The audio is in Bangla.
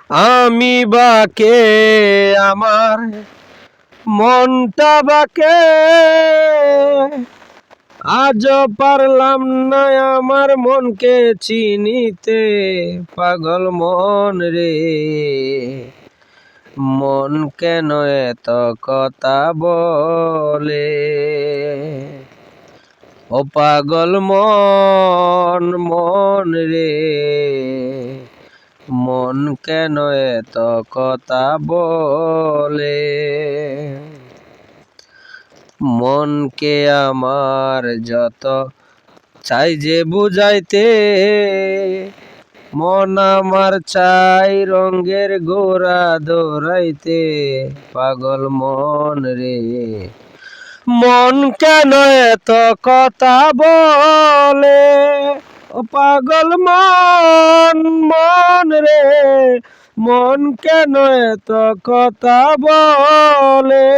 আমি বাকে আমার মনটা বাকে আজ পারলাম না আমার মনকে চিনিতে। পাগল মন রে, মন কেন এত কথা বলে? ও পাগল মন, মন রে, মন কেন এত কথা বলে? মনকে আমার যত চাই যে বুঝাইতে, মন আমার চাই রঙের গোরা দৌড়াইতে। পাগল মন রে, মন কেন এত কথা বলে? ও পাগল মন, মন রে, মন কেন এত কথা বলে?